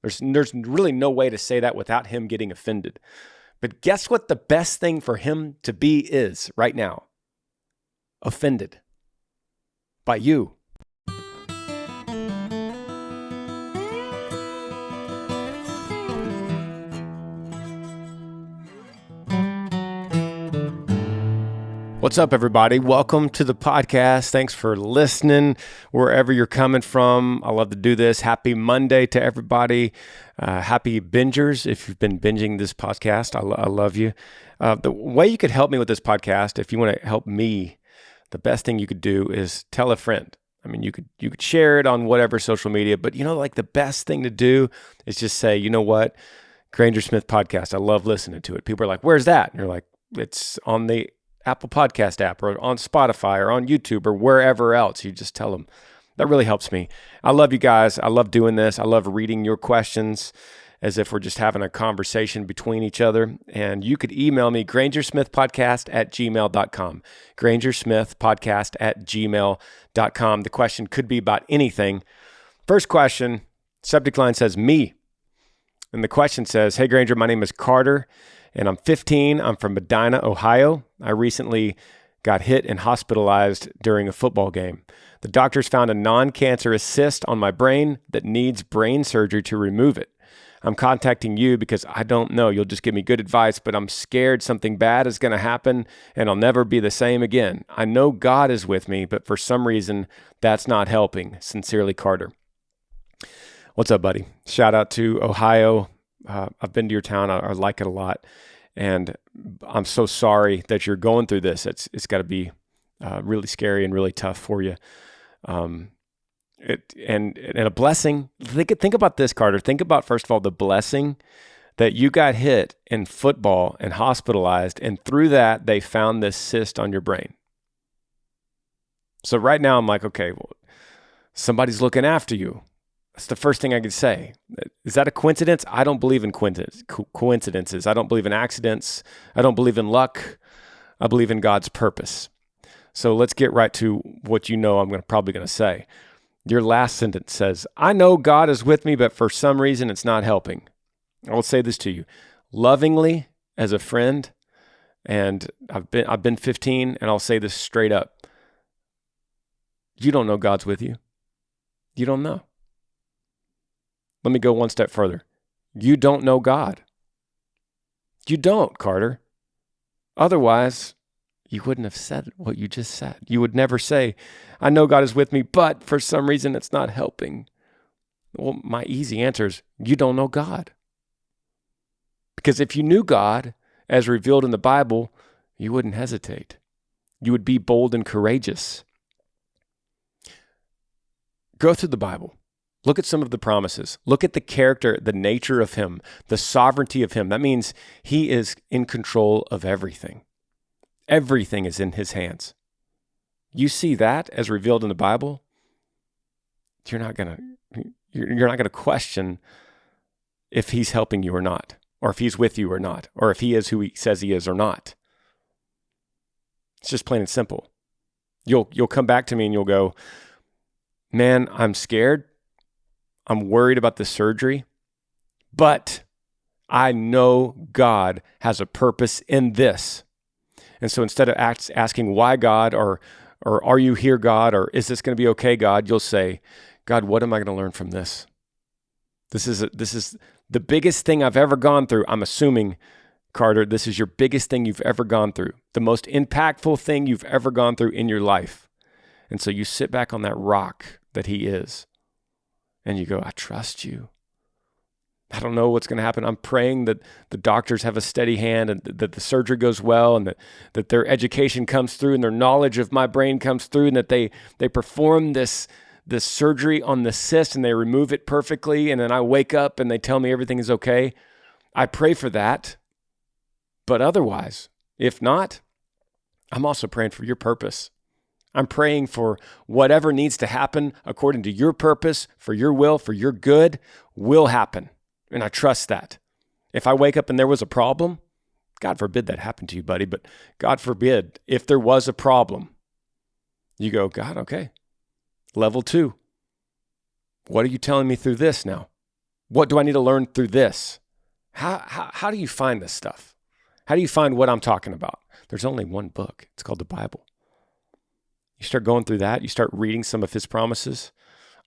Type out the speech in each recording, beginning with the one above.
There's really no way to say that without him getting offended. But guess what the best thing for him to be is right now? Offended by you. What's up, everybody? Welcome to the podcast. Thanks for listening wherever you're coming from. I love to do this. Happy Monday to everybody. Happy bingers if you've been binging this podcast. I love you. The way you could help me with this podcast, if you want to help me, the best thing you could do is tell a friend. I mean, you could share it on whatever social media, but the best thing to do is just say, you know what? Granger Smith Podcast. I love listening to it. People are like, where's that? And you're like, it's on the Apple Podcast app or on Spotify or on YouTube or wherever else. You just tell them. That really helps me. I love you guys. I love doing this. I love reading your questions as if we're just having a conversation between each other. And you could email me, grangersmithpodcast@gmail.com. grangersmithpodcast@gmail.com. The question could be about anything. First question, subject line says me. And the question says, hey Granger, my name is Carter and I'm 15. I'm from Medina, Ohio. I recently got hit and hospitalized during a football game. The doctors found a non-cancerous cyst on my brain that needs brain surgery to remove it. I'm contacting you because I don't know. You'll just give me good advice, but I'm scared something bad is going to happen and I'll never be the same again. I know God is with me, but for some reason, that's not helping. Sincerely, Carter. What's up, buddy? Shout out to Ohio. I've been to your town. I like it a lot. And I'm so sorry that you're going through this. It's got to be really scary and really tough for you. And a blessing. Think about this, Carter. Think about, first of all, the blessing that you got hit in football and hospitalized, and through that, they found this cyst on your brain. So right now, I'm like, okay, well, somebody's looking after you. That's the first thing I could say. Is that a coincidence? I don't believe in coincidences. I don't believe in accidents. I don't believe in luck. I believe in God's purpose. So let's get right to what I'm probably going to say. Your last sentence says, I know God is with me, but for some reason it's not helping. I will say this to you lovingly as a friend, and I've been 15, and I'll say this straight up. You don't know God's with you. You don't know. Let me go one step further. You don't know God. You don't, Carter. Otherwise, you wouldn't have said what you just said. You would never say, I know God is with me, but for some reason it's not helping. Well, my easy answer is, you don't know God. Because if you knew God, as revealed in the Bible, you wouldn't hesitate. You would be bold and courageous. Go through the Bible. Look at some of the promises. Look at the character, the nature of him, the sovereignty of him. That means he is in control of everything. Everything is in his hands. You see that as revealed in the Bible, you're not going to question if he's helping you or not, or if he's with you or not, or if he is who he says he is or not. It's just plain and simple. You'll come back to me and you'll go, man, I'm scared. I'm worried about the surgery, but I know God has a purpose in this. And so instead of asking why God, or are you here, God, or is this going to be okay, God, you'll say, God, what am I going to learn from this? This is the biggest thing I've ever gone through. I'm assuming, Carter, this is your biggest thing you've ever gone through, the most impactful thing you've ever gone through in your life. And so you sit back on that rock that he is. And you go, I trust you. I don't know what's going to happen. I'm praying that the doctors have a steady hand and that the surgery goes well and that their education comes through and their knowledge of my brain comes through and that they perform this surgery on the cyst and they remove it perfectly. And then I wake up and they tell me everything is okay. I pray for that. But otherwise, if not, I'm also praying for your purpose. I'm praying for whatever needs to happen according to your purpose, for your will, for your good, will happen. And I trust that. If I wake up and there was a problem, God forbid that happened to you, buddy, but God forbid, if there was a problem, you go, God, okay, level 2. What are you telling me through this now? What do I need to learn through this? How do you find this stuff? How do you find what I'm talking about? There's only one book. It's called the Bible. You start going through that. You start reading some of his promises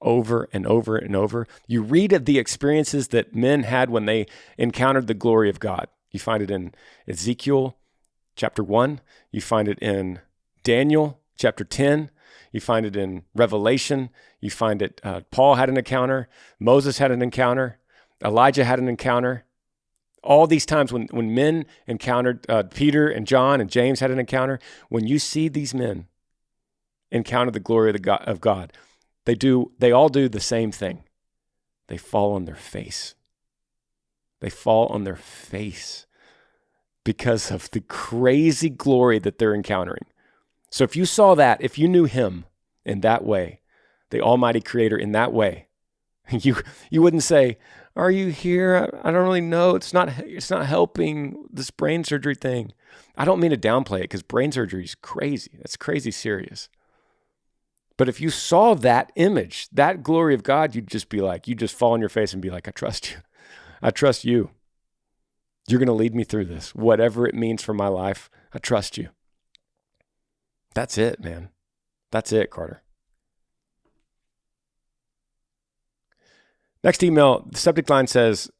over and over and over. You read of the experiences that men had when they encountered the glory of God. You find it in Ezekiel chapter 1. You find it in Daniel chapter 10. You find it in Revelation. You find it, Paul had an encounter. Moses had an encounter. Elijah had an encounter. All these times when men encountered, Peter and John and James had an encounter. When you see these men encounter the glory of God, they all do the same thing. They fall on their face. They fall on their face because of the crazy glory that they're encountering. So if you saw that, if you knew him in that way, the Almighty Creator in that way, you wouldn't say, "Are you here? I don't really know. It's not helping this brain surgery thing." I don't mean to downplay it because brain surgery is crazy. That's crazy serious. But if you saw that image, that glory of God, you'd just fall on your face and be like, "I trust you. I trust you. You're going to lead me through this. Whatever it means for my life, I trust you." That's it, man. That's it, Carter. Next email, the subject line says,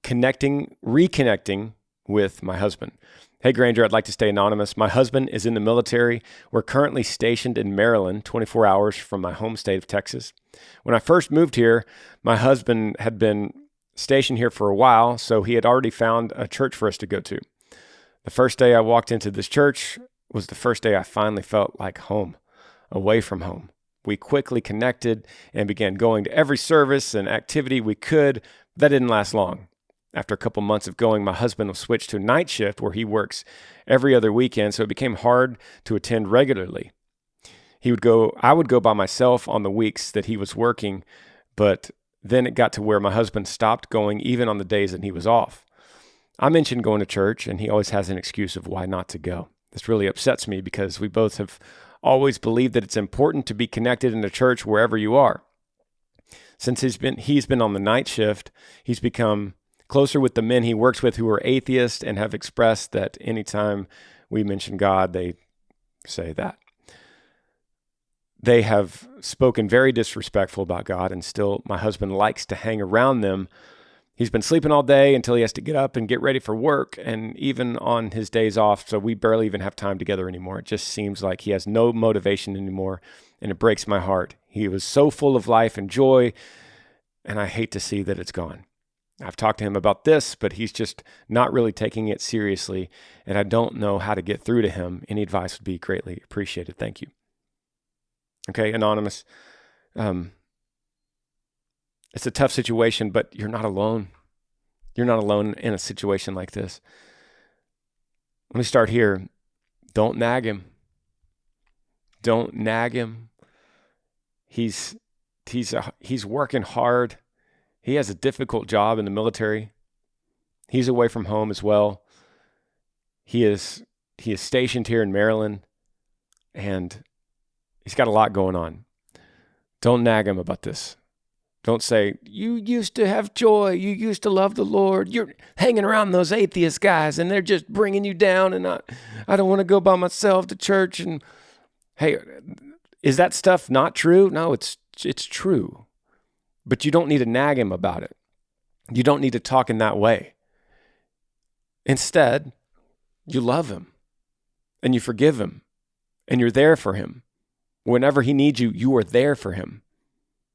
reconnecting with my husband. "Hey, Granger, I'd like to stay anonymous. My husband is in the military. We're currently stationed in Maryland, 24 hours from my home state of Texas. When I first moved here, my husband had been stationed here for a while, so he had already found a church for us to go to. The first day I walked into this church was the first day I finally felt like home, away from home. We quickly connected and began going to every service and activity we could. That didn't last long. After a couple months of going, my husband switched to a night shift where he works every other weekend, so it became hard to attend regularly. I would go by myself on the weeks that he was working, but then it got to where my husband stopped going even on the days that he was off. I mentioned going to church, and he always has an excuse of why not to go. This really upsets me because we both have always believed that it's important to be connected in a church wherever you are. Since he's been on the night shift, he's become closer with the men he works with who are atheists and have expressed that anytime we mention God, they say that. They have spoken very disrespectful about God, and still my husband likes to hang around them. He's been sleeping all day until he has to get up and get ready for work, and even on his days off, so we barely even have time together anymore. It just seems like he has no motivation anymore, and it breaks my heart. He was so full of life and joy, and I hate to see that it's gone. I've talked to him about this, but he's just not really taking it seriously, and I don't know how to get through to him. Any advice would be greatly appreciated. Thank you." Okay, Anonymous. It's a tough situation, but you're not alone. You're not alone in a situation like this. Let me start here. Don't nag him. Don't nag him. He's working hard. He has a difficult job in the military. He's away from home as well. He is stationed here in Maryland, and he's got a lot going on. Don't nag him about this. Don't say, "You used to have joy. You used to love the Lord. You're hanging around those atheist guys, and they're just bringing you down, and I don't want to go by myself to church." And hey, is that stuff not true? No, it's true. But you don't need to nag him about it. You don't need to talk in that way. Instead, you love him, and you forgive him, and you're there for him. Whenever he needs you, you are there for him.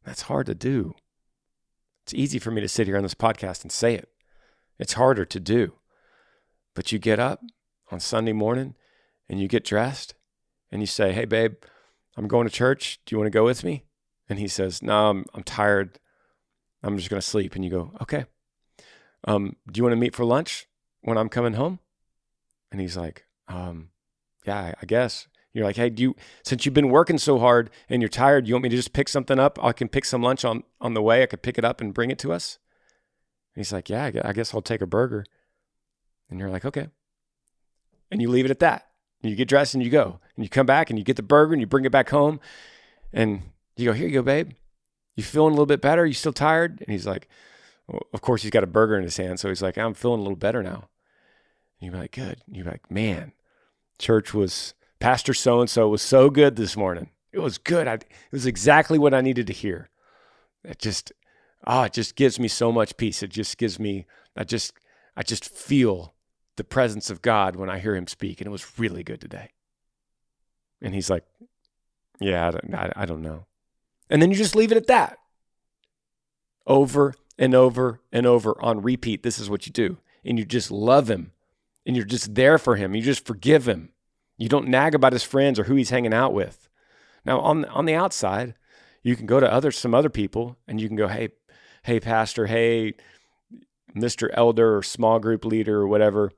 That's hard to do. It's easy for me to sit here on this podcast and say it. It's harder to do. But you get up on Sunday morning and you get dressed and you say, "Hey, babe, I'm going to church. Do you want to go with me?" And he says, "No, I'm tired. I'm just going to sleep." And you go, "Okay. Do you want to meet for lunch when I'm coming home?" And he's like, "Yeah, I guess." You're like, "Hey, since you've been working so hard and you're tired, you want me to just pick something up? I can pick some lunch on the way. I could pick it up and bring it to us." And he's like, "Yeah, I guess I'll take a burger." And you're like, "Okay." And you leave it at that. And you get dressed and you go. And you come back and you get the burger and you bring it back home. And you go, "Here you go, babe. You feeling a little bit better? You still tired?" And he's like, Well, of course, he's got a burger in his hand. So he's like, I'm feeling a little better now. And you're like, good. And you're like, man, Pastor so-and-so was so good this morning. It was good. It was exactly what I needed to hear. It just gives me so much peace. It just gives me, I just feel the presence of God when I hear him speak. And it was really good today. And he's like, yeah, I don't know. And then you just leave it at that. Over and over and over on repeat. This is what you do. And you just love him. And you're just there for him. You just forgive him. You don't nag about his friends or who he's hanging out with. Now, on the outside, you can go to some other people and you can go, hey, pastor, hey, Mr. Elder or small group leader or whatever.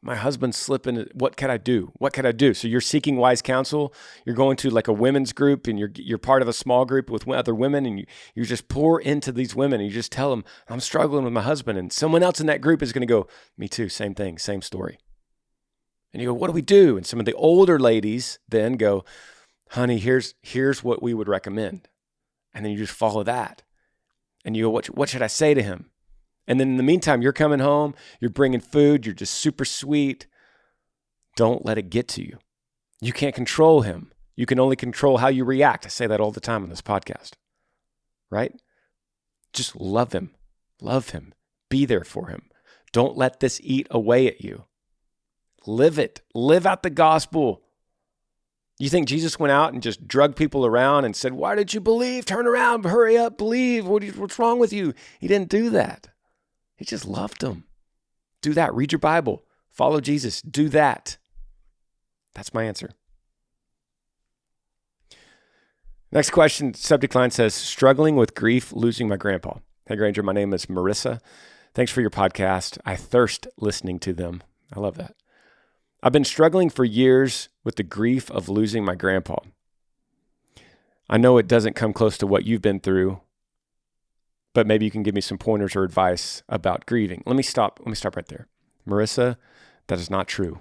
My husband's slipping. What can I do? What can I do? So you're seeking wise counsel. You're going to like a women's group and you're part of a small group with other women and you just pour into these women and you just tell them, I'm struggling with my husband. And someone else in that group is going to go, me too, same thing, same story. And you go, what do we do? And some of the older ladies then go, honey, here's what we would recommend. And then you just follow that. And you go, what should I say to him? And then in the meantime, you're coming home, you're bringing food, you're just super sweet. Don't let it get to you. You can't control him. You can only control how you react. I say that all the time on this podcast, right? Just love him. Love him. Be there for him. Don't let this eat away at you. Live it. Live out the gospel. You think Jesus went out and just drugged people around and said, why did you believe? Turn around, hurry up, believe. What's wrong with you? He didn't do that. He just loved them. Do that. Read your Bible. Follow Jesus. Do that. That's my answer. Next question, subject line says, struggling with grief, losing my grandpa. Hey, Granger, my name is Marissa. Thanks for your podcast. I thirst listening to them. I love that. I've been struggling for years with the grief of losing my grandpa. I know it doesn't come close to what you've been through, but maybe you can give me some pointers or advice about grieving. Let me stop right there. Marissa, that is not true.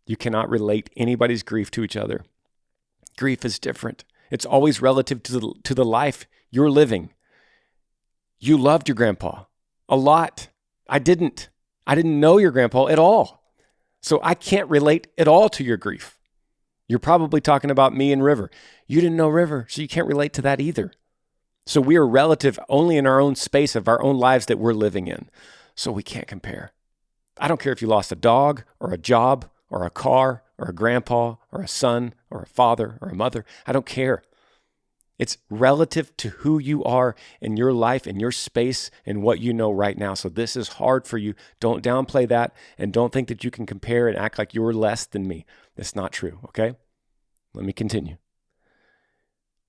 You cannot relate anybody's grief to each other. Grief is different. It's always relative to the life you're living. You loved your grandpa a lot. I didn't know your grandpa at all. So I can't relate at all to your grief. You're probably talking about me and River. You didn't know River, so you can't relate to that either. So we are relative only in our own space of our own lives that we're living in. So we can't compare. I don't care if you lost a dog or a job or a car or a grandpa or a son or a father or a mother. I don't care. It's relative to who you are in your life, in your space, and what you know right now. So this is hard for you. Don't downplay that, and don't think that you can compare and act like you're less than me. That's not true, okay? Let me continue.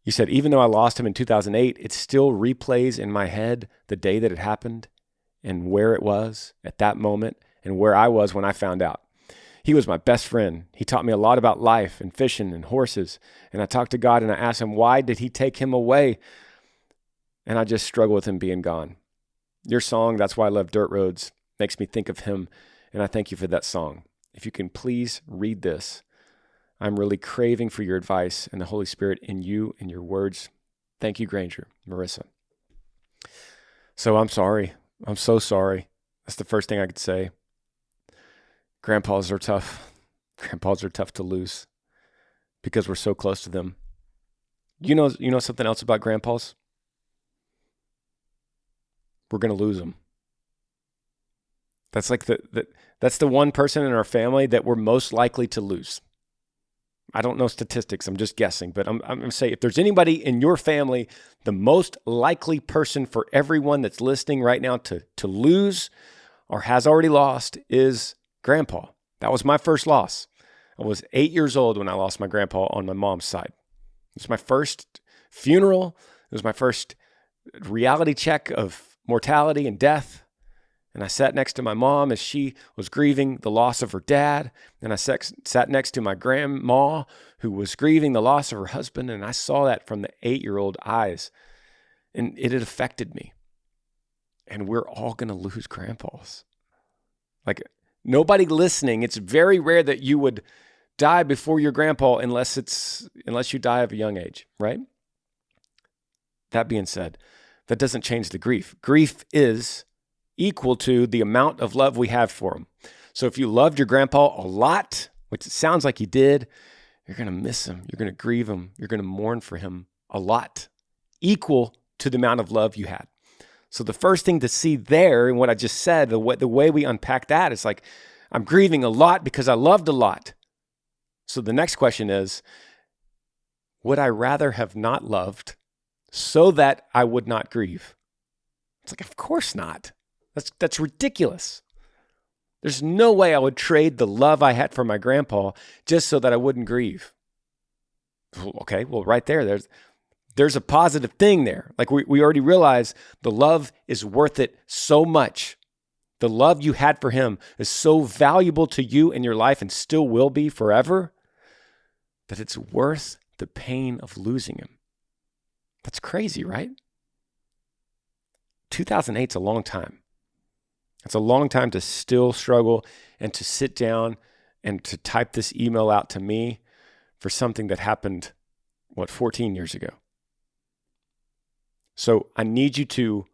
You said, even though I lost him in 2008, it still replays in my head the day that it happened and where it was at that moment and where I was when I found out. He was my best friend. He taught me a lot about life and fishing and horses. And I talked to God and I asked him, why did he take him away? And I just struggle with him being gone. Your song, That's Why I Love Dirt Roads, makes me think of him. And I thank you for that song. If you can please read this. I'm really craving for your advice and the Holy Spirit in you and your words. Thank you, Granger. Marissa. So I'm sorry. I'm so sorry. That's the first thing I could say. Grandpas are tough. Grandpas are tough to lose because we're so close to them. You know something else about grandpas? We're going to lose them. That's like that's the one person in our family that we're most likely to lose. I don't know statistics. I'm just guessing, but I'm going to say if there's anybody in your family, the most likely person for everyone that's listening right now to lose or has already lost is Grandpa. That was my first loss. I was 8 years old when I lost my grandpa on my mom's side. It was my first funeral. It was my first reality check of mortality and death. And I sat next to my mom as she was grieving the loss of her dad. And I sat next to my grandma who was grieving the loss of her husband. And I saw that from the 8-year-old eyes. And it had affected me. And we're all going to lose grandpas. Like, nobody listening, it's very rare that you would die before your grandpa unless you die of a young age, right? That being said, that doesn't change the grief. Grief is equal to the amount of love we have for him. So if you loved your grandpa a lot, which it sounds like you did, you're going to miss him. You're going to grieve him. You're going to mourn for him a lot, equal to the amount of love you had. So the first thing to see there in what I just said, the way we unpack that is like, I'm grieving a lot because I loved a lot. So the next question is, would I rather have not loved so that I would not grieve? It's like, of course not. That's ridiculous. There's no way I would trade the love I had for my grandpa just so that I wouldn't grieve. Okay, well, right there's a positive thing there. Like we already realize the love is worth it so much. The love you had for him is so valuable to you in your life and still will be forever that it's worth the pain of losing him. That's crazy, right? 2008's a long time. It's a long time to still struggle and to sit down and to type this email out to me for something that happened, 14 years ago. So I need you to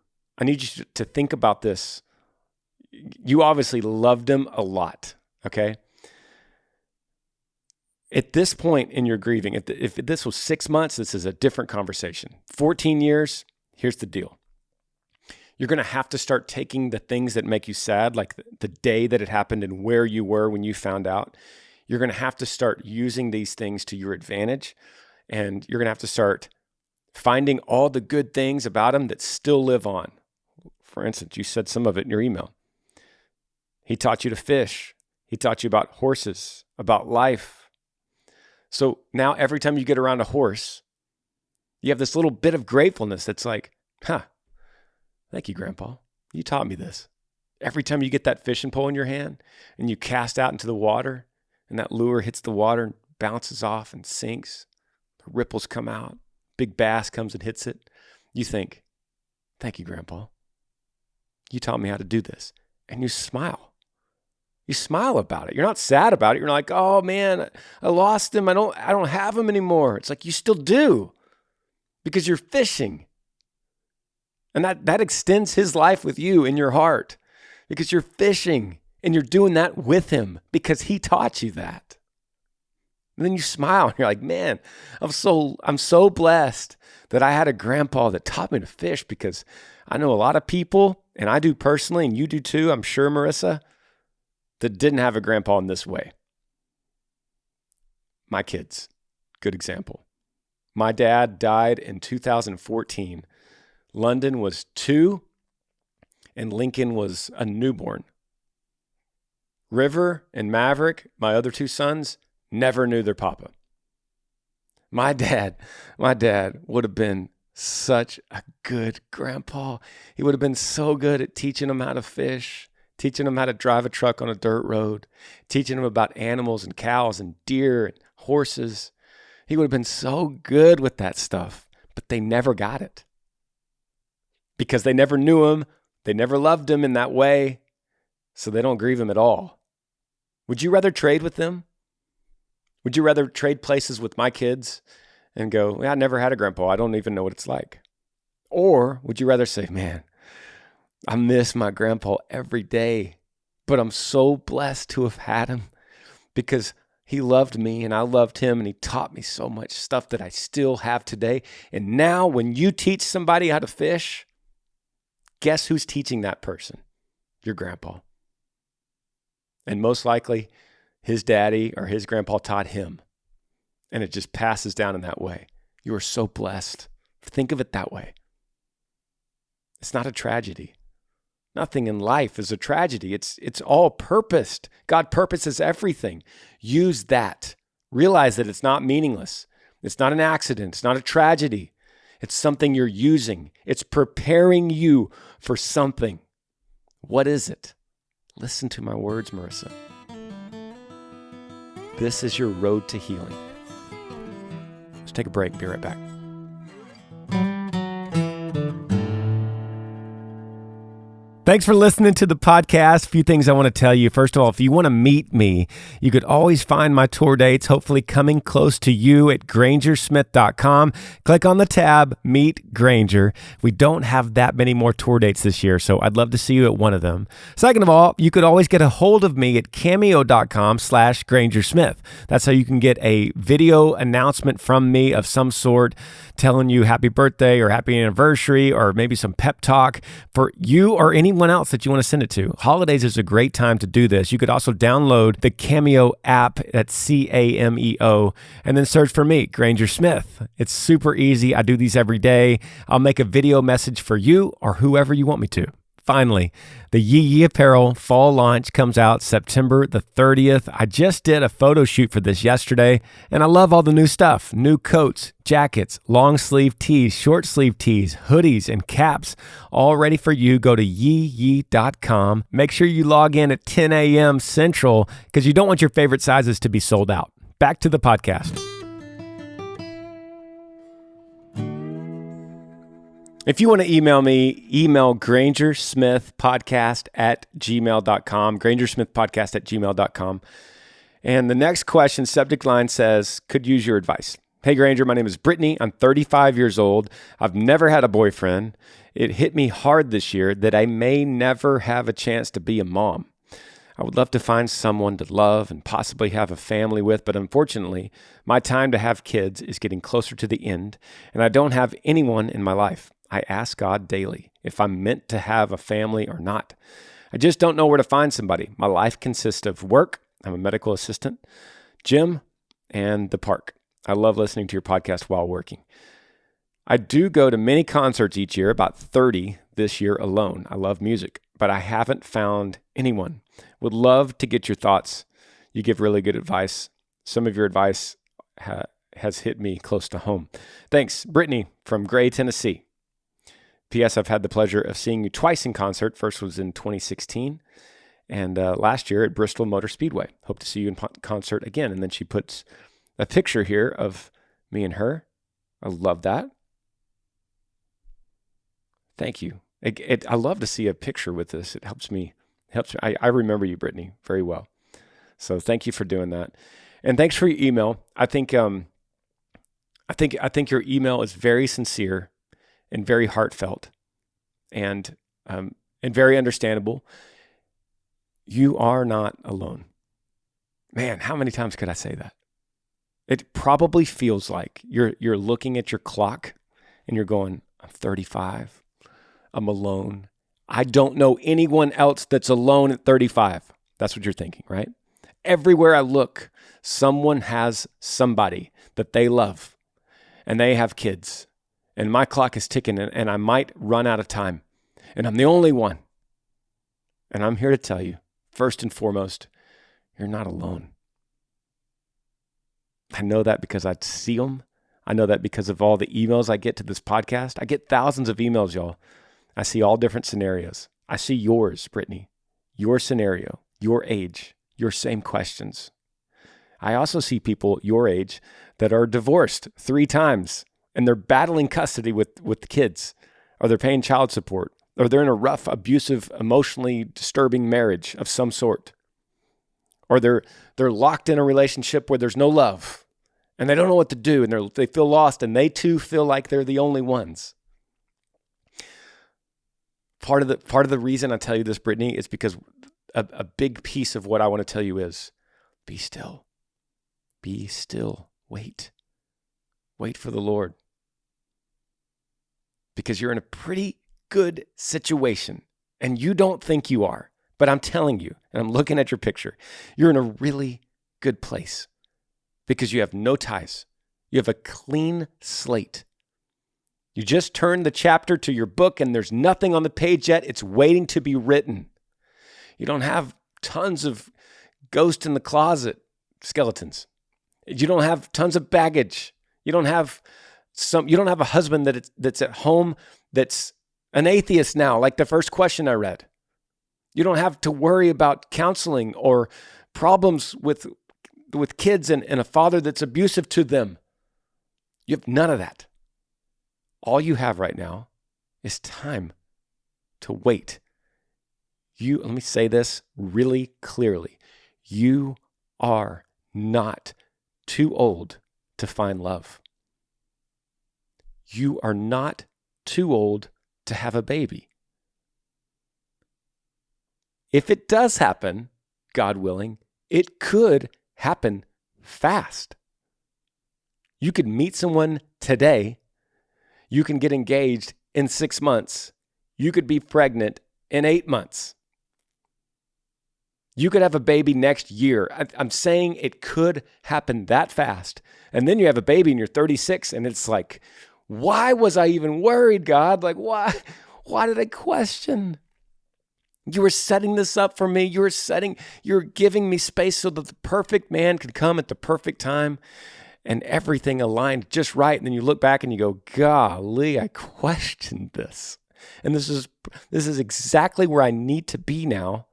think about this. You obviously loved him a lot, okay? At this point in your grieving, if this was 6 months, this is a different conversation. 14 years, here's the deal. You're going to have to start taking the things that make you sad, like the day that it happened and where you were when you found out. You're going to have to start using these things to your advantage, and you're going to have to start finding all the good things about him that still live on. For instance, you said some of it in your email. He taught you to fish. He taught you about horses, about life. So now every time you get around a horse, you have this little bit of gratefulness that's like, thank you, Grandpa. You taught me this. Every time you get that fishing pole in your hand and you cast out into the water and that lure hits the water and bounces off and sinks, the ripples come out, big bass comes and hits it, you think, thank you, Grandpa. You taught me how to do this. And you smile. You smile about it. You're not sad about it. You're not like, oh man, I lost him. I don't have him anymore. It's like you still do because you're fishing. And that extends his life with you in your heart because you're fishing and you're doing that with him because he taught you that. And then you smile and you're like, man, I'm so blessed that I had a grandpa that taught me to fish, because I know a lot of people, and I do personally, and you do too, I'm sure, Marissa, that didn't have a grandpa in this way. My kids, good example. My dad died in 2014. London was 2 and Lincoln was a newborn. River and Maverick, my other 2 sons, never knew their papa. My dad would have been such a good grandpa. He would have been so good at teaching them how to fish, teaching them how to drive a truck on a dirt road, teaching them about animals and cows and deer and horses. He would have been so good with that stuff, but they never got it because they never knew him. They never loved him in that way, so they don't grieve him at all. Would you rather trade with them? Would you rather trade places with my kids and go, well, I never had a grandpa, I don't even know what it's like? Or would you rather say, man, I miss my grandpa every day, but I'm so blessed to have had him because he loved me and I loved him and he taught me so much stuff that I still have today. And now when you teach somebody how to fish, guess who's teaching that person? Your grandpa. And most likely his daddy or his grandpa taught him. And it just passes down in that way. You are so blessed. Think of it that way. It's not a tragedy. Nothing in life is a tragedy. It's all purposed. God purposes everything. Use that. Realize that it's not meaningless. It's not an accident. It's not a tragedy. It's something you're using. It's preparing you for something. What is it? Listen to my words, Marissa. This is your road to healing. Let's take a break. Be right back. Thanks for listening to the podcast. A few things I want to tell you. First of all, if you want to meet me, you could always find my tour dates, hopefully coming close to you at grangersmith.com. Click on the tab, Meet Granger. We don't have that many more tour dates this year, so I'd love to see you at one of them. Second of all, you could always get a hold of me at cameo.com/GrangerSmith. That's how you can get a video announcement from me of some sort, telling you happy birthday or happy anniversary, or maybe some pep talk for you or anyone else that you want to send it to. Holidays is a great time to do this. You could also download the Cameo app at Cameo and then search for me, Granger Smith. It's super easy. I do these every day. I'll make a video message for you or whoever you want me to. Finally, the Yee Yee Apparel fall launch comes out September the 30th. I just did a photo shoot for this yesterday, and I love all the new stuff. New coats, jackets, long sleeve tees, short sleeve tees, hoodies, and caps, all ready for you. Go to yeeyee.com. Make sure you log in at 10 a.m. Central because you don't want your favorite sizes to be sold out. Back to the podcast. If you want to email me, email grangersmithpodcast@gmail.com, grangersmithpodcast@gmail.com. And the next question, subject line says, could use your advice. Hey, Granger, my name is Brittany. I'm 35 years old. I've never had a boyfriend. It hit me hard this year that I may never have a chance to be a mom. I would love to find someone to love and possibly have a family with, but unfortunately, my time to have kids is getting closer to the end, and I don't have anyone in my life. I ask God daily if I'm meant to have a family or not. I just don't know where to find somebody. My life consists of work. I'm a medical assistant, gym, and the park. I love listening to your podcast while working. I do go to many concerts each year, about 30 this year alone. I love music, but I haven't found anyone. Would love to get your thoughts. You give really good advice. Some of your advice has hit me close to home. Thanks, Brittany from Gray, Tennessee. P.S. I've had the pleasure of seeing you twice in concert. First was in 2016 and last year at Bristol Motor Speedway. Hope to see you in concert again. And then she puts a picture here of me and her. I love that. Thank you. I love to see a picture with this. It helps me. I remember you, Brittany, very well. So thank you for doing that. And thanks for your email. I think your email is very sincere and very heartfelt, and very understandable. You are not alone. Man, how many times could I say that? It probably feels like you're looking at your clock and you're going, I'm 35. I'm alone. I don't know anyone else that's alone at 35. That's what you're thinking, right? Everywhere I look, someone has somebody that they love, and they have kids. And my clock is ticking, and I might run out of time. And I'm the only one. And I'm here to tell you, first and foremost, you're not alone. I know that because I see them. I know that because of all the emails I get to this podcast. I get thousands of emails, y'all. I see all different scenarios. I see yours, Brittany, your scenario, your age, your same questions. I also see people your age that are divorced 3 times. And they're battling custody with the kids, or they're paying child support, or they're in a rough, abusive, emotionally disturbing marriage of some sort, or they're locked in a relationship where there's no love, and they don't know what to do, and they feel lost, and they too feel like they're the only ones. Part of the reason I tell you this, Brittany, is because a big piece of what I want to tell you is be still, wait for the Lord. Because you're in a pretty good situation, and you don't think you are, but I'm telling you, and I'm looking at your picture, you're in a really good place because you have no ties. You have a clean slate. You just turned the chapter to your book, and there's nothing on the page yet. It's waiting to be written. You don't have tons of ghost in the closet skeletons. You don't have tons of baggage. You don't have a husband that's at home that's an atheist now, like the first question I read. You don't have to worry about counseling or problems with kids and a father that's abusive to them. You have none of that. All you have right now is time to wait let me say this really clearly. You are not too old to find love. You are not too old to have a baby. If it does happen, God willing, it could happen fast. You could meet someone today. You can get engaged in 6 months. You could be pregnant in 8 months. You could have a baby next year. I'm saying it could happen that fast. And then you have a baby and you're 36 and it's like, why was I even worried, God? Like, why did I question? You were setting this up for me. You're giving me space so that the perfect man could come at the perfect time and everything aligned just right. And then you look back and you go, golly, I questioned this. And this is exactly where I need to be now.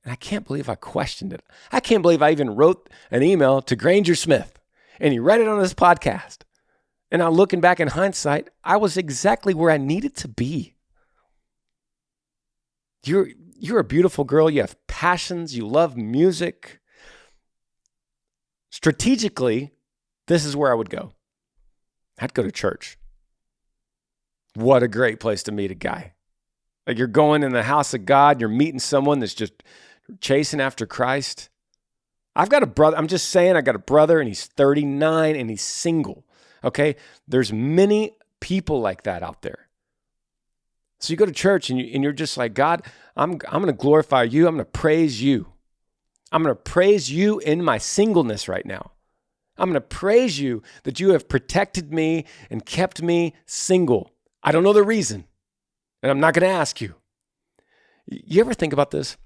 And I can't believe I questioned it. I can't believe I even wrote an email to Granger Smith and he read it on this podcast. And now looking back in hindsight, I was exactly where I needed to be. You're a beautiful girl. You have passions. You love music. Strategically, this is where I would go. I'd go to church. What a great place to meet a guy. Like you're going in the house of God. You're meeting someone that's just chasing after Christ. I've got a brother. I'm just saying I got a brother and he's 39 and he's single. Okay. There's many people like that out there. So you go to church and you're just like, God, I'm going to glorify you. I'm going to praise you. I'm going to praise you in my singleness right now. I'm going to praise you that you have protected me and kept me single. I don't know the reason, and I'm not going to ask you. You ever think about this?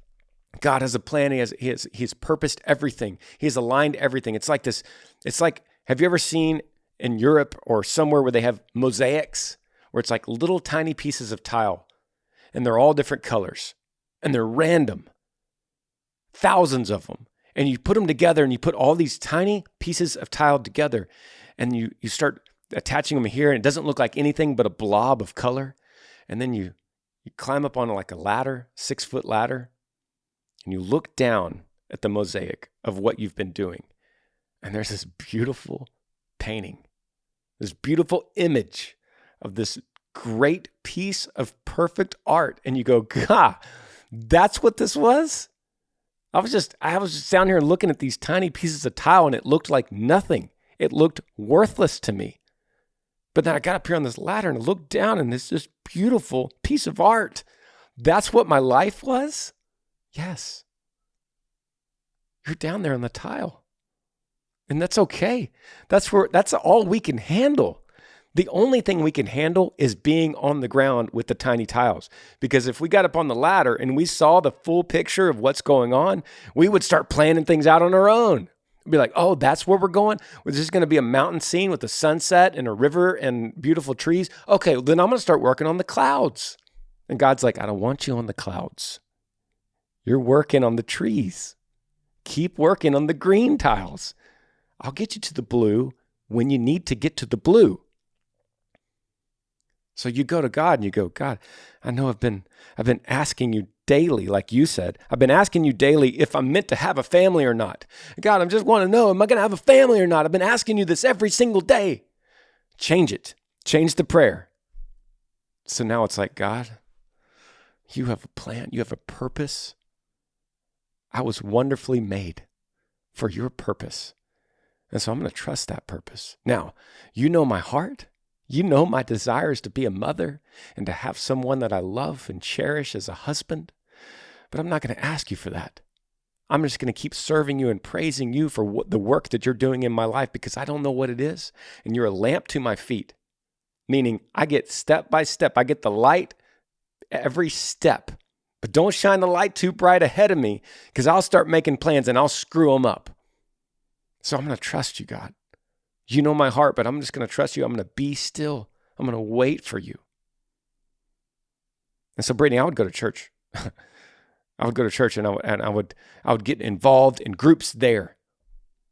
God has a plan. He's purposed everything. He has aligned everything. It's like this. It's like, have you ever seen in Europe or somewhere where they have mosaics, where it's like little tiny pieces of tile, and they're all different colors, and they're random, thousands of them. And you put them together and you put all these tiny pieces of tile together and you start attaching them here and it doesn't look like anything but a blob of color. And then you climb up on like a ladder, 6-foot ladder, and you look down at the mosaic of what you've been doing. And there's this beautiful painting, this beautiful image of this great piece of perfect art. And you go, God, that's what this was? I was just down here looking at these tiny pieces of tile and it looked like nothing. It looked worthless to me. But then I got up here on this ladder and I looked down and it's this beautiful piece of art. That's what my life was? Yes. You're down there on the tile. And that's okay. That's all we can handle. The only thing we can handle is being on the ground with the tiny tiles. Because if we got up on the ladder and we saw the full picture of what's going on, we would start planning things out on our own. We'd be like, oh, that's where we're going? Well, this is going to be a mountain scene with a sunset and a river and beautiful trees. Okay, well, then I'm going to start working on the clouds. And God's like, I don't want you on the clouds. You're working on the trees. Keep working on the green tiles. I'll get you to the blue when you need to get to the blue. So you go to God and you go, God, I know I've been asking you daily, like you said. I've been asking you daily if I'm meant to have a family or not. God, I just want to know, am I going to have a family or not? I've been asking you this every single day. Change it. Change the prayer. So now it's like, God, you have a plan. You have a purpose. I was wonderfully made for your purpose. And so I'm going to trust that purpose. Now, you know my heart. You know my desire is to be a mother and to have someone that I love and cherish as a husband. But I'm not going to ask you for that. I'm just going to keep serving you and praising you for the work that you're doing in my life because I don't know what it is. And you're a lamp to my feet, meaning I get step by step. I get the light every step. But don't shine the light too bright ahead of me because I'll start making plans and I'll screw them up. So I'm going to trust you, God. You know my heart, but I'm just going to trust you. I'm going to be still. I'm going to wait for you. And so, Brittany, I would go to church. I would go to church and I would get involved in groups there.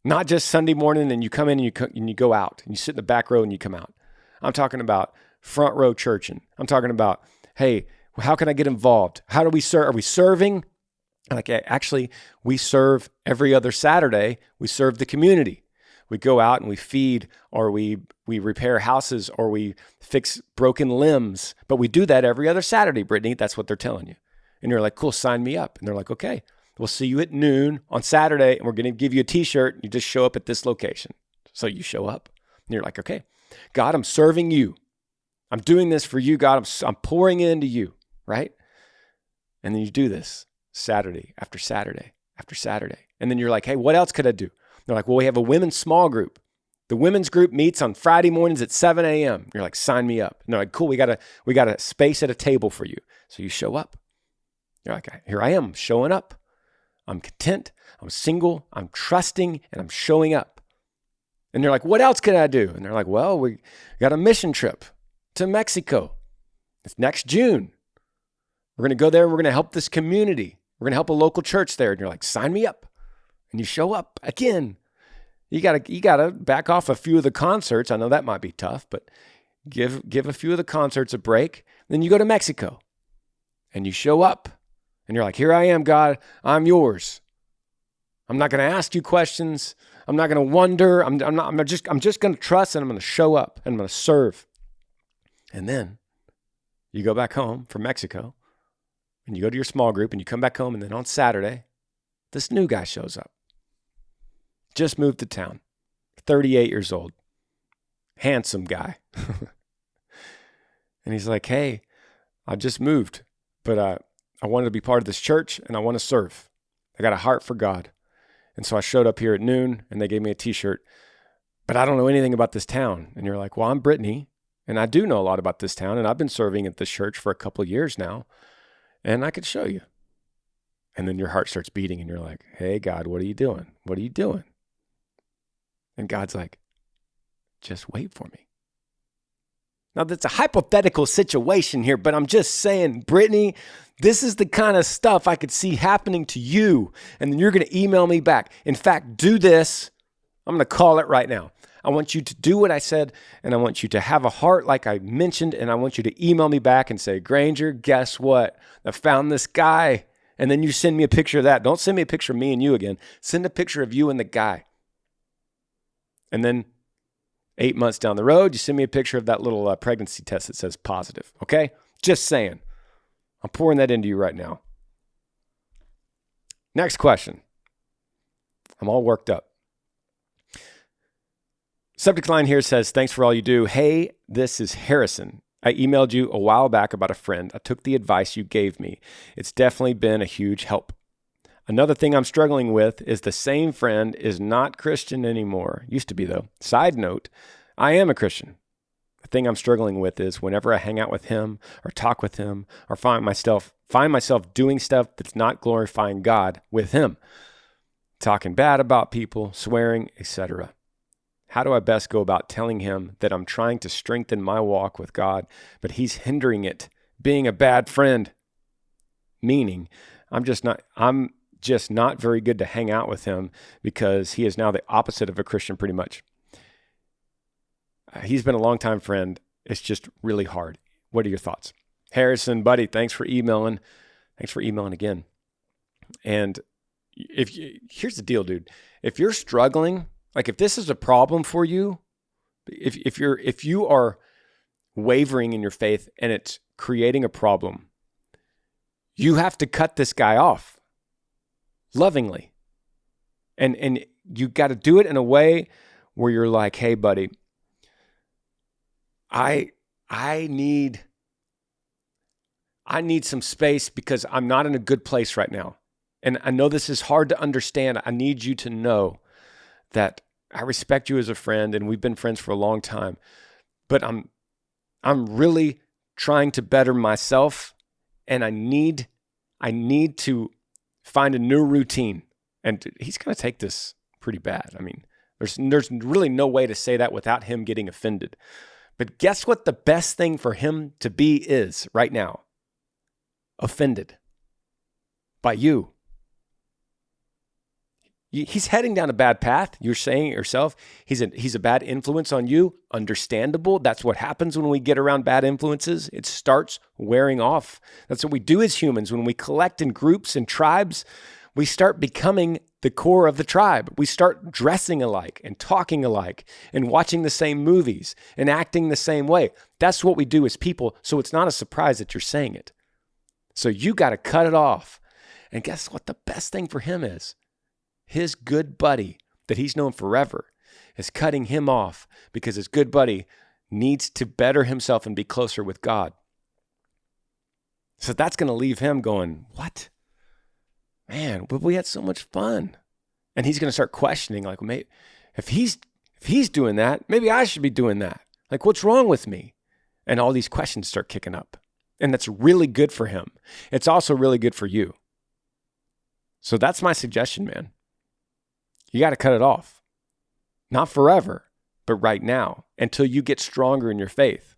Not just Sunday morning and you come in and you go out and you sit in the back row and you come out. I'm talking about front row churching. I'm talking about, hey, How can I get involved? How do we serve? Are we serving? Like, actually, we serve every other Saturday. We serve the community. We go out and we feed, or we repair houses, or we fix broken limbs. But we do that every other Saturday, Brittany. That's what they're telling you. And you're like, cool, sign me up. And they're like, okay, we'll see you at noon on Saturday, and we're going to give you a t-shirt. You just show up at this location. So you show up, and you're like, okay, God, I'm serving you. I'm doing this for you, God. I'm pouring into you, right? And then you do this Saturday after Saturday after Saturday. And then you're like, hey, what else could I do? They're like, well, we have a women's small group. The women's group meets on Friday mornings at 7 a.m. You're like, sign me up. And they're like, cool, we got a space at a table for you. So you show up. You're like, here I am, showing up. I'm content. I'm single. I'm trusting, and I'm showing up. And they're like, what else can I do? And they're like, well, we got a mission trip to Mexico. It's next June. We're going to go there. We're going to help this community. We're going to help a local church there. And you're like, sign me up. And you show up again. You gotta back off a few of the concerts. I know that might be tough, but give a few of the concerts a break. Then you go to Mexico and you show up and you're like, here I am, God, I'm yours. I'm not going to ask you questions. I'm not going to wonder. I'm just going to trust, and I'm going to show up and I'm going to serve. And then you go back home from Mexico and you go to your small group and you come back home, and then on Saturday, this new guy shows up. Just moved to town, 38 years old, handsome guy. And he's like, hey, I just moved, but I wanted to be part of this church and I want to serve. I got a heart for God. And so I showed up here at noon and they gave me a t-shirt, but I don't know anything about this town. And you're like, well, I'm Brittany and I do know a lot about this town, and I've been serving at this church for a couple of years now, and I could show you. And then your heart starts beating and you're like, hey, God, what are you doing? What are you doing? And God's like, just wait for me. Now, that's a hypothetical situation here, but I'm just saying, Brittany, this is the kind of stuff I could see happening to you. And then you're going to email me back. In fact, do this. I'm going to call it right now. I want you to do what I said, and I want you to have a heart like I mentioned, and I want you to email me back and say, Granger, guess what? I found this guy. And then you send me a picture of that. Don't send me a picture of me and you again. Send a picture of you and the guy. And then 8 months down the road, you send me a picture of that little pregnancy test that says positive, okay? Just saying. I'm pouring that into you right now. Next question. I'm all worked up. Subject line here says, thanks for all you do. Hey, this is Harrison. I emailed you a while back about a friend. I took the advice you gave me. It's definitely been a huge help. Another thing I'm struggling with is the same friend is not Christian anymore. Used to be, though. Side note, I am a Christian. The thing I'm struggling with is whenever I hang out with him or talk with him or find myself doing stuff that's not glorifying God with him, talking bad about people, swearing, etc. How do I best go about telling him that I'm trying to strengthen my walk with God, but he's hindering it, being a bad friend? Meaning, I'm just not very good to hang out with him because he is now the opposite of a Christian pretty much. He's been a longtime friend. It's just really hard. What are your thoughts? Harrison, buddy, thanks for emailing. Thanks for emailing again. And here's the deal, dude. If you're struggling, like if this is a problem for you, if you are wavering in your faith and it's creating a problem, you have to cut this guy off lovingly. And you got to do it in a way where you're like, hey, buddy, I need some space because I'm not in a good place right now. And I know this is hard to understand. I need you to know that I respect you as a friend and we've been friends for a long time, but I'm really trying to better myself, and I need to find a new routine. And he's going to take this pretty bad. I mean, there's really no way to say that without him getting offended. But guess what the best thing for him to be is right now? Offended by you. He's heading down a bad path. You're saying it yourself. He's a bad influence on you. Understandable. That's what happens when we get around bad influences. It starts wearing off. That's what we do as humans. When we collect in groups and tribes, we start becoming the core of the tribe. We start dressing alike and talking alike and watching the same movies and acting the same way. That's what we do as people. So it's not a surprise that you're saying it. So you got to cut it off. And guess what the best thing for him is? His good buddy that he's known forever is cutting him off because his good buddy needs to better himself and be closer with God. So that's going to leave him going, what? Man, but we had so much fun. And he's going to start questioning, like, maybe if he's doing that, maybe I should be doing that. Like, what's wrong with me? And all these questions start kicking up. And that's really good for him. It's also really good for you. So that's my suggestion, man. You got to cut it off. Not forever, but right now, until you get stronger in your faith,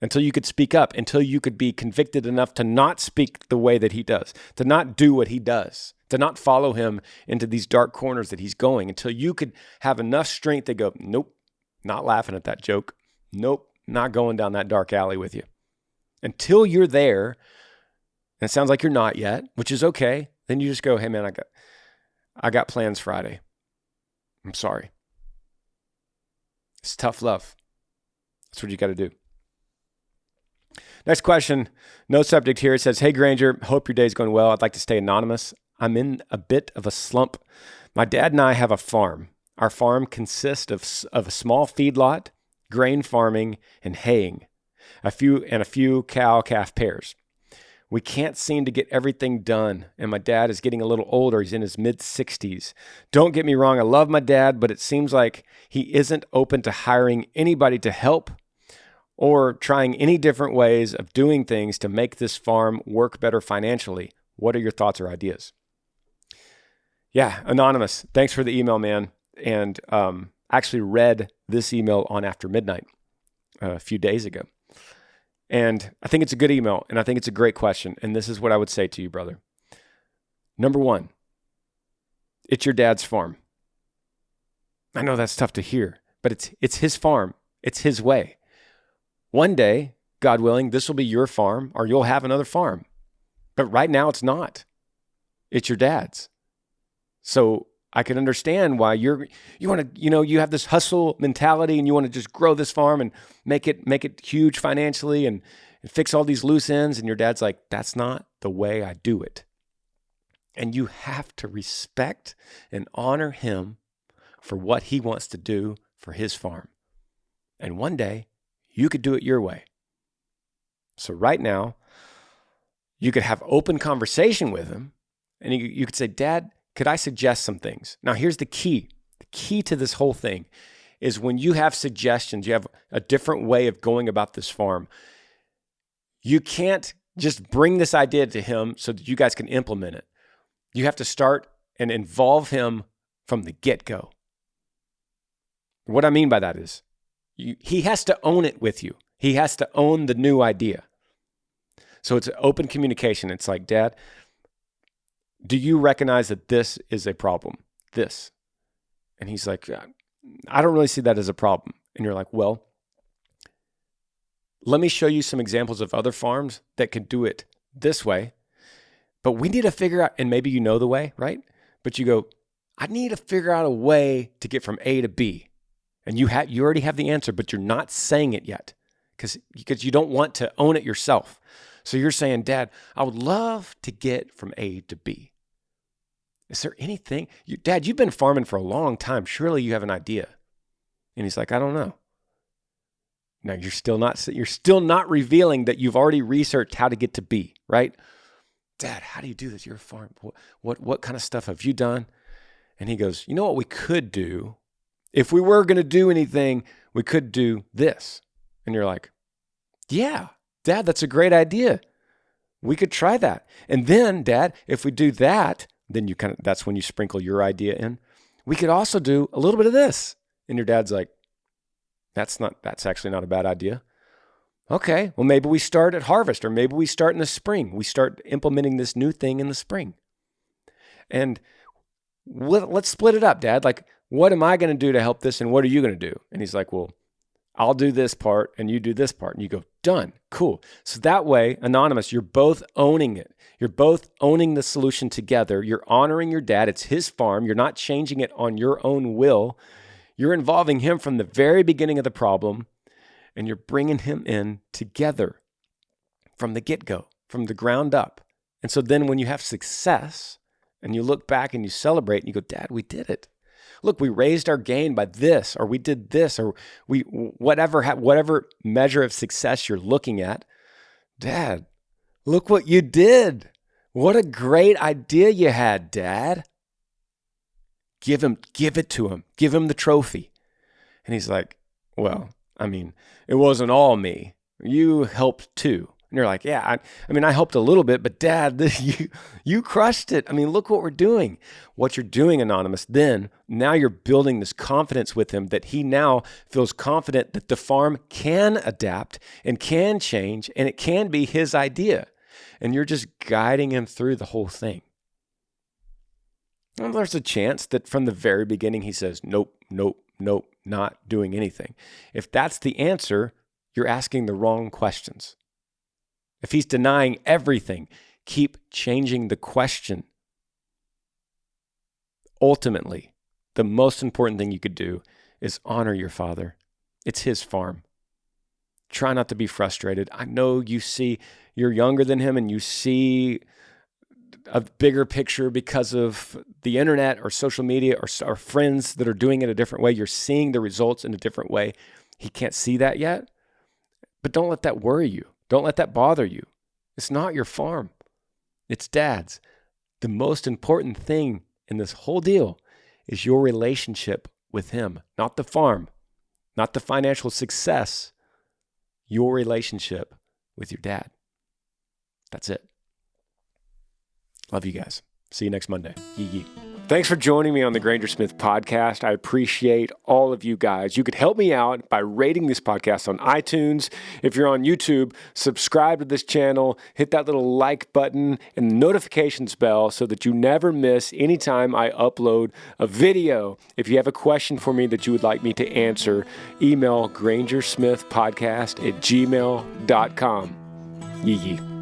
until you could speak up, until you could be convicted enough to not speak the way that he does, to not do what he does, to not follow him into these dark corners that he's going, until you could have enough strength to go, nope, not laughing at that joke. Nope, not going down that dark alley with you. Until you're there, and it sounds like you're not yet, which is okay, then you just go, hey man, I got plans Friday. I'm sorry. It's tough love. That's what you got to do. Next question, no subject here. It says, hey Granger, hope your day's going well. I'd like to stay anonymous. I'm in a bit of a slump. My dad and I have a farm. Our farm consists of a small feedlot, grain farming, and haying, a few cow-calf pairs. We can't seem to get everything done, and my dad is getting a little older. He's in his mid-60s. Don't get me wrong, I love my dad, but it seems like he isn't open to hiring anybody to help or trying any different ways of doing things to make this farm work better financially. What are your thoughts or ideas? Yeah, Anonymous, thanks for the email, man. And actually read this email on After Midnight a few days ago. And I think it's a good email, and I think it's a great question. And this is what I would say to you, brother. Number one, it's your dad's farm. I know that's tough to hear, but it's his farm. It's his way. One day, God willing, this will be your farm, or you'll have another farm. But right now, it's not. It's your dad's. So I can understand why you want to, you have this hustle mentality and you want to just grow this farm and make it huge financially and fix all these loose ends. And your dad's like, that's not the way I do it. And you have to respect and honor him for what he wants to do for his farm. And one day you could do it your way. So right now you could have open conversation with him and you could say, Dad, could I suggest some things? Now, here's the key. The key to this whole thing is when you have suggestions, you have a different way of going about this farm. You can't just bring this idea to him so that you guys can implement it. You have to start and involve him from the get-go. What I mean by that is he has to own it with you. He has to own the new idea. So it's open communication. It's like, Dad, do you recognize that this is a problem? This. And he's like, I don't really see that as a problem. And you're like, well, let me show you some examples of other farms that can do it this way. But we need to figure out, and maybe you know the way, right? But you go, I need to figure out a way to get from A to B. And you already have the answer, but you're not saying it yet because you don't want to own it yourself. So you're saying, Dad, I would love to get from A to B. Is there anything? Dad, you've been farming for a long time. Surely you have an idea. And he's like, I don't know. Now you're still not revealing that you've already researched how to get to B, right? Dad, how do you do this? You're a farm. What kind of stuff have you done? And he goes, you know what we could do? If we were going to do anything, we could do this. And you're like, yeah, Dad, that's a great idea. We could try that. And then, Dad, if we do that, then that's when you sprinkle your idea in. We could also do a little bit of this. And your dad's like, that's actually not a bad idea. Okay, well, maybe we start at harvest, or maybe we start in the spring. We start implementing this new thing in the spring. And let's split it up, Dad. Like, what am I going to do to help this? And what are you going to do? And he's like, well, I'll do this part and you do this part. And you go, done. Cool. So that way, anonymous, you're both owning it. You're both owning the solution together. You're honoring your dad. It's his farm. You're not changing it on your own will. You're involving him from the very beginning of the problem, and you're bringing him in together from the get-go, from the ground up. And so then when you have success and you look back and you celebrate and you go, Dad, we did it. Look, we raised our gain by this, or we did this, or we whatever measure of success you're looking at. Dad, look what you did. What a great idea you had, Dad. Give it to him. Give him the trophy. And he's like, well, I mean, it wasn't all me. You helped too. And you're like, yeah, I helped a little bit, but Dad, you crushed it. I mean, look what we're doing. What you're doing, Anonymous, then now you're building this confidence with him that he now feels confident that the farm can adapt and can change and it can be his idea. And you're just guiding him through the whole thing. Well, there's a chance that from the very beginning he says, nope, not doing anything. If that's the answer, you're asking the wrong questions. If he's denying everything, keep changing the question. Ultimately, the most important thing you could do is honor your father. It's his farm. Try not to be frustrated. I know you're younger than him and you see a bigger picture because of the internet or social media or friends that are doing it a different way. You're seeing the results in a different way. He can't see that yet, but don't let that worry you. Don't let that bother you. It's not your farm. It's Dad's. The most important thing in this whole deal is your relationship with him, not the farm, not the financial success, your relationship with your dad. That's it. Love you guys. See you next Monday. Yee. Thanks for joining me on the Granger Smith Podcast. I appreciate all of you guys. You could help me out by rating this podcast on iTunes. If you're on YouTube, subscribe to this channel, hit that little like button and the notifications bell so that you never miss any time I upload a video. If you have a question for me that you would like me to answer, email grangersmithpodcast@gmail.com. Yee.